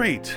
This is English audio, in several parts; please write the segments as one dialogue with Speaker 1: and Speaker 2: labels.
Speaker 1: great.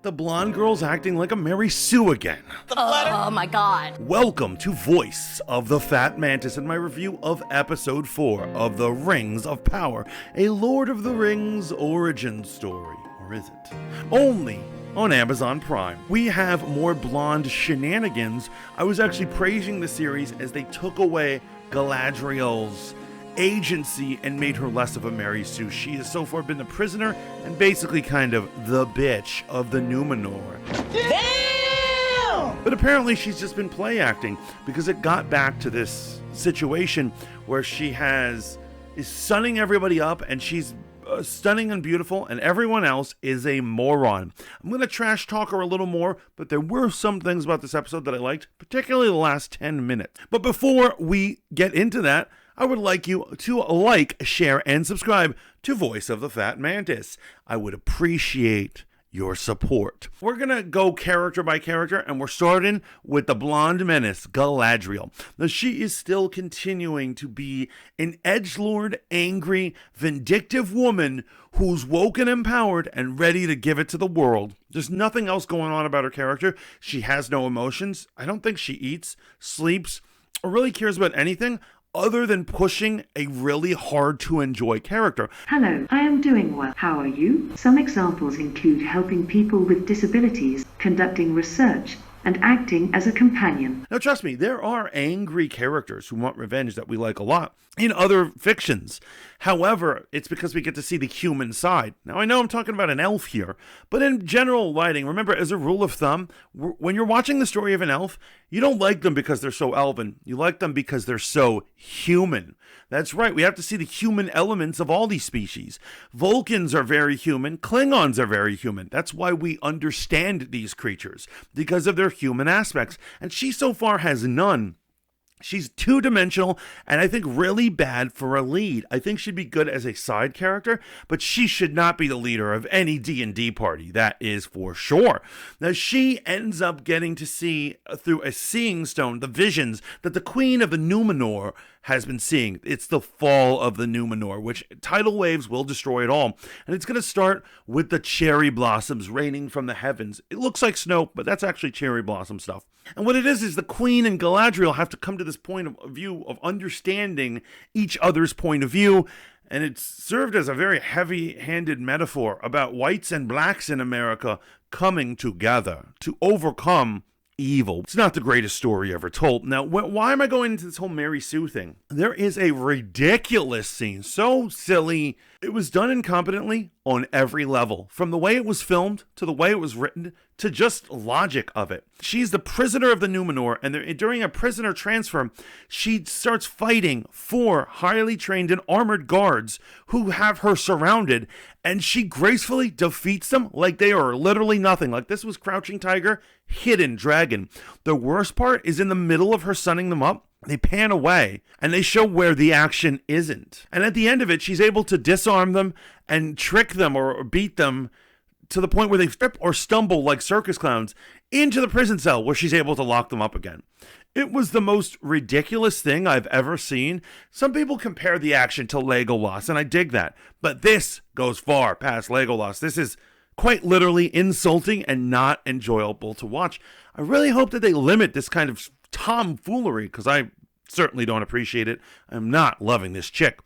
Speaker 1: The blonde girl's acting like a Mary Sue again.
Speaker 2: Oh my god.
Speaker 1: Welcome to Voice of the Fat Mantis and my review of Episode 4 of The Rings of Power, a Lord of the Rings origin story. Or is it? Only on Amazon Prime. We have more blonde shenanigans. I was actually praising the series as they took away Galadriel's agency and made her less of a Mary Sue. She has so far been the prisoner and basically kind of the bitch of the Numenor.
Speaker 2: Damn!
Speaker 1: But apparently she's just been play acting because it got back to this situation where she is sunning everybody up and she's stunning and beautiful and everyone else is a moron. I'm going to trash talk her a little more, but there were some things about this episode that I liked, particularly the last 10 minutes. But before we get into that, I would like you to like, share, and subscribe to Voice of the Fat Mantis. I would appreciate your support. We're going to go character by character, and we're starting with the blonde menace, Galadriel. Now, she is still continuing to be an edgelord, angry, vindictive woman who's woke and empowered and ready to give it to the world. There's nothing else going on about her character. She has no emotions. I don't think she eats, sleeps, or really cares about anything other than pushing a really hard to enjoy character.
Speaker 3: Hello, I am doing well. How are you? Some examples include helping people with disabilities, conducting research, and acting as a companion.
Speaker 1: Now trust me, there are angry characters who want revenge that we like a lot in other fictions. However, it's because we get to see the human side. Now I know I'm talking about an elf here, but in general lighting, remember, as a rule of thumb, when you're watching the story of an elf, you don't like them because they're so elven. You like them because they're so human. That's right, we have to see the human elements of all these species. Vulcans are very human, Klingons are very human. That's why we understand these creatures, because of their human aspects. And she so far has none. She's two-dimensional, and I think really bad for a lead. I think she'd be good as a side character, but she should not be the leader of any D&D party. That is for sure. Now, she ends up getting to see through a seeing stone the visions that the Queen of the Numenor has been seeing. It's the fall of the Numenor, which tidal waves will destroy it all. And it's going to start with the cherry blossoms raining from the heavens. It looks like snow, but that's actually cherry blossom stuff. And what it is the Queen and Galadriel have to come to this point of view of understanding each other's point of view. And it's served as a very heavy-handed metaphor about whites and blacks in America coming together to overcome evil. It's not the greatest story ever told. Now, why am I going into this whole Mary Sue thing? There is a ridiculous scene, so silly. It was done incompetently on every level, from the way it was filmed to the way it was written to just logic of it. She's the prisoner of the Numenor, and during a prisoner transfer, she starts fighting 4 highly trained and armored guards who have her surrounded, and she gracefully defeats them like they are literally nothing. Like this was Crouching Tiger, Hidden Dragon. The worst part is in the middle of her sunning them up, they pan away and they show where the action isn't. And at the end of it, she's able to disarm them and trick them or beat them to the point where they trip or stumble like circus clowns into the prison cell where she's able to lock them up again. It was the most ridiculous thing I've ever seen. Some people compare the action to Legolas, and I dig that. But this goes far past Legolas. This is quite literally insulting and not enjoyable to watch. I really hope that they limit this kind of tomfoolery, because I certainly don't appreciate it. I'm not loving this chick.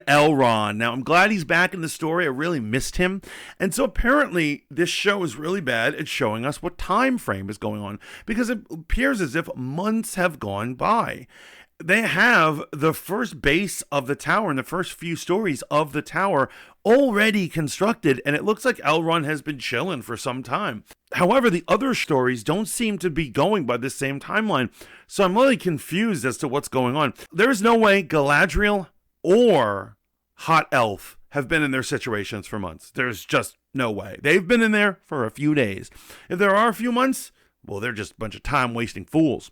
Speaker 1: LRon. Now, I'm glad he's back in the story. I really missed him. And so apparently this show is really bad at showing us what time frame is going on, because it appears as if months have gone by. They have the first base of the tower and the first few stories of the tower already constructed, and it looks like LRon has been chilling for some time. However, the other stories don't seem to be going by the same timeline, so I'm really confused as to what's going on. There's no way Galadriel or Hot Elf have been in their situations for months. There's just no way. They've been in there for a few days. If there are a few months, well, they're just a bunch of time-wasting fools.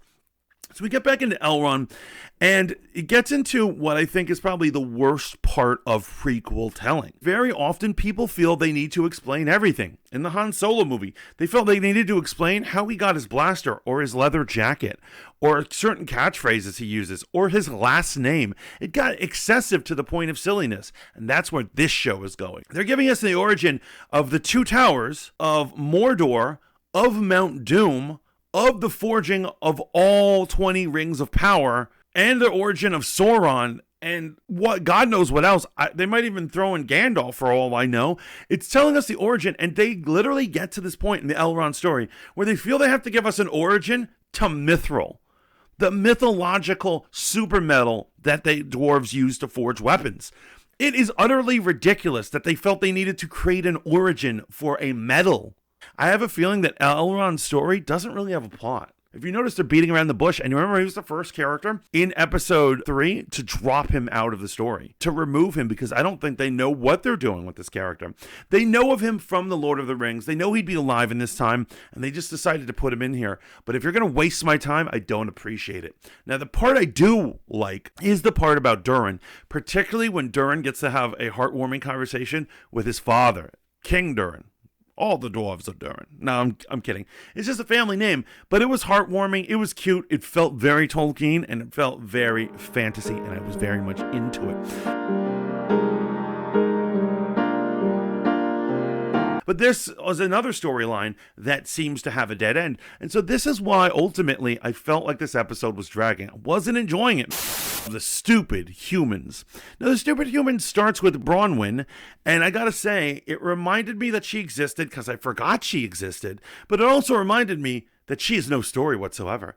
Speaker 1: So we get back into LRon, and it gets into what I think is probably the worst part of prequel telling. Very often people feel they need to explain everything. In the Han Solo movie, they felt they needed to explain how he got his blaster, or his leather jacket, or certain catchphrases he uses, or his last name. It got excessive to the point of silliness, and that's where this show is going. They're giving us the origin of the two towers, of Mordor, of Mount Doom, of the forging of all 20 rings of power, and the origin of Sauron, and what God knows what else. They might even throw in Gandalf for all I know. It's telling us the origin, and they literally get to this point in the LRon story where they feel they have to give us an origin to Mithril, the mythological super metal that the dwarves use to forge weapons. It is utterly ridiculous that they felt they needed to create an origin for a metal. I have a feeling that Elrond's story doesn't really have a plot. If you notice, they're beating around the bush, and you remember he was the first character in episode 3 to drop him out of the story, to remove him, because I don't think they know what they're doing with this character. They know of him from The Lord of the Rings. They know he'd be alive in this time, and they just decided to put him in here. But if you're going to waste my time, I don't appreciate it. Now, the part I do like is the part about Durin, particularly when Durin gets to have a heartwarming conversation with his father, King Durin. All the dwarves are Durin. No, I'm kidding. It's just a family name, but it was heartwarming. It was cute. It felt very Tolkien, and it felt very fantasy, and I was very much into it. But this was another storyline that seems to have a dead end. And so this is why ultimately I felt like this episode was dragging. I wasn't enjoying it. The stupid humans. Now, the stupid humans starts with Bronwyn, and I gotta say, it reminded me that she existed because I forgot she existed, but it also reminded me that she has no story whatsoever.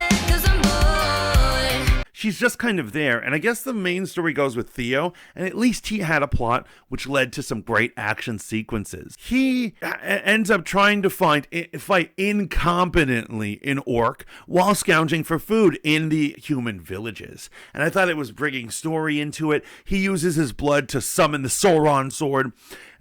Speaker 1: She's just kind of there, and I guess the main story goes with Theo, and at least he had a plot which led to some great action sequences. He ends up trying to fight incompetently an orc while scrounging for food in the human villages, and I thought it was bringing story into it. He uses his blood to summon the Sauron sword,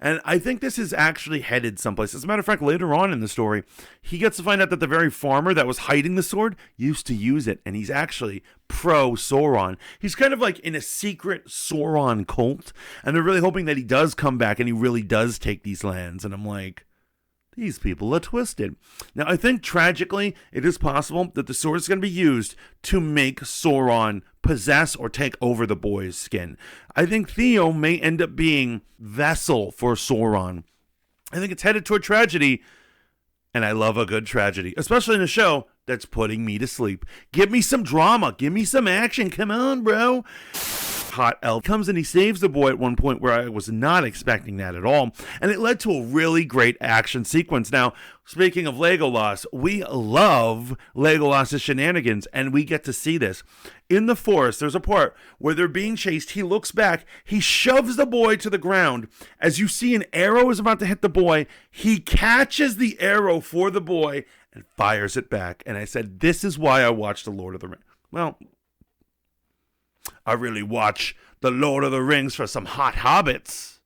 Speaker 1: and I think this is actually headed someplace. As a matter of fact, later on in the story, he gets to find out that the very farmer that was hiding the sword used to use it, and he's actually pro-Sauron. He's kind of like in a secret Sauron cult, and they're really hoping that he does come back and he really does take these lands. And I'm like, these people are twisted. Now, I think tragically, it is possible that the sword is going to be used to make Sauron possess or take over the boy's skin. I think Theo may end up being vessel for Sauron. I think it's headed toward tragedy, and I love a good tragedy, especially in a show that's putting me to sleep. Give me some drama. Give me some action. Come on, bro. Hot elf comes and he saves the boy at one point where I was not expecting that at all, and it led to a really great action sequence. Now, speaking of Legolas, we love Legolas's shenanigans, and we get to see this in the forest. There's a part where they're being chased. He looks back, he shoves the boy to the ground. As you see, an arrow is about to hit the boy. He catches the arrow for the boy and fires it back. And I said, this is why I watched The Lord of the Rings. Well, I really watch The Lord of the Rings for some hot hobbits.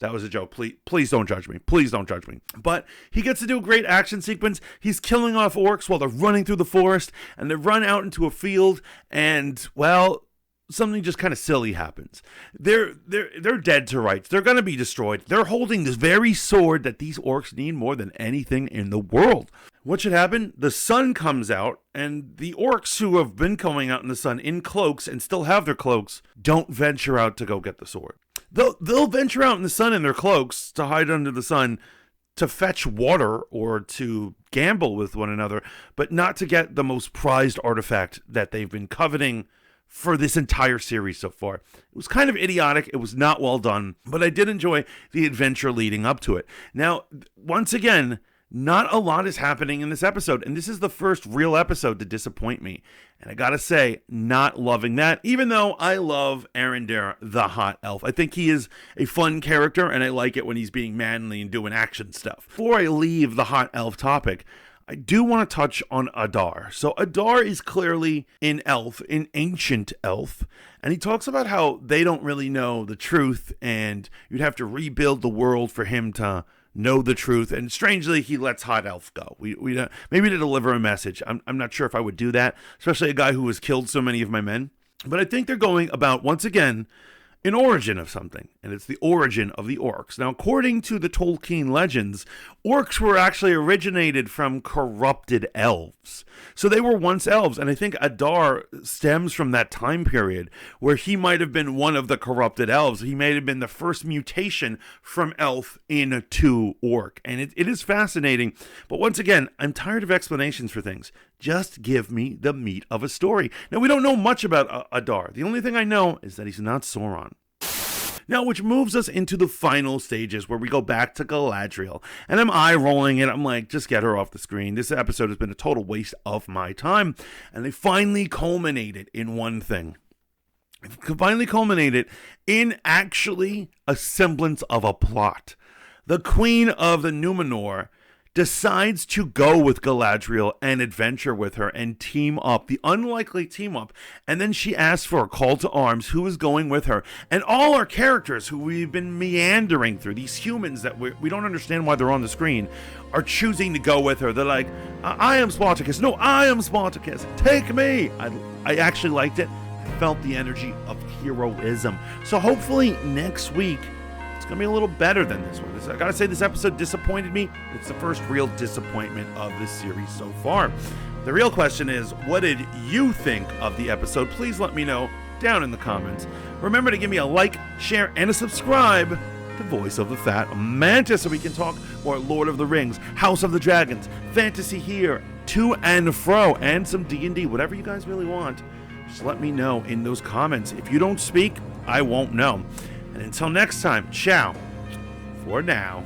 Speaker 1: That was a joke. Please don't judge me. Please don't judge me. But he gets to do a great action sequence. He's killing off orcs while they're running through the forest, and they run out into a field, and, well, something just kind of silly happens. They're dead to rights. They're going to be destroyed. They're holding this very sword that these orcs need more than anything in the world. What should happen? The sun comes out, and the orcs who have been coming out in the sun in cloaks and still have their cloaks don't venture out to go get the sword. They'll venture out in the sun in their cloaks to hide under the sun to fetch water or to gamble with one another, but not to get the most prized artifact that they've been coveting for this entire series so far. It was kind of idiotic. It was not well done, but I did enjoy the adventure leading up to it. Now, once again, not a lot is happening in this episode, and this is the first real episode to disappoint me. And I gotta say, not loving that, even though I love Arendelle, the hot elf. I think he is a fun character, and I like it when he's being manly and doing action stuff. Before I leave the hot elf topic, I do want to touch on Adar. So Adar is clearly an elf, an ancient elf, and he talks about how they don't really know the truth, and you'd have to rebuild the world for him to know the truth. And strangely, he lets Hot Elf go. We maybe to deliver a message. I'm not sure if I would do that, especially a guy who has killed so many of my men. But I think they're going about, once again, an origin of something, and it's the origin of the orcs. Now, according to the Tolkien legends, orcs were actually originated from corrupted elves. So they were once elves, and I think Adar stems from that time period where he might have been one of the corrupted elves. He may have been the first mutation from elf into orc, and it is fascinating. But once again, I'm tired of explanations for things. Just give me the meat of a story. Now, we don't know much about Adar. The only thing I know is that he's not Sauron. Now, which moves us into the final stages where we go back to Galadriel. And I'm eye-rolling it. I'm like, just get her off the screen. This episode has been a total waste of my time. And they finally culminated in one thing. Finally culminated in actually a semblance of a plot. The Queen of the Numenor decides to go with Galadriel and adventure with her and team up, the unlikely team up. And then she asks for a call to arms, who is going with her. And all our characters who we've been meandering through, these humans that we don't understand why they're on the screen, are choosing to go with her. They're like, I am Spartacus. No, I am Spartacus. Take me. I actually liked it. I felt the energy of heroism. So hopefully next week, it's going to be a little better than this one. I got to say, this episode disappointed me. It's the first real disappointment of this series so far. The real question is, what did you think of the episode? Please let me know down in the comments. Remember to give me a like, share, and a subscribe to Voice of the Fat Mantis so we can talk more Lord of the Rings, House of the Dragons, fantasy here, to and fro, and some D&D, whatever you guys really want. Just let me know in those comments. If you don't speak, I won't know. And until next time, ciao for now.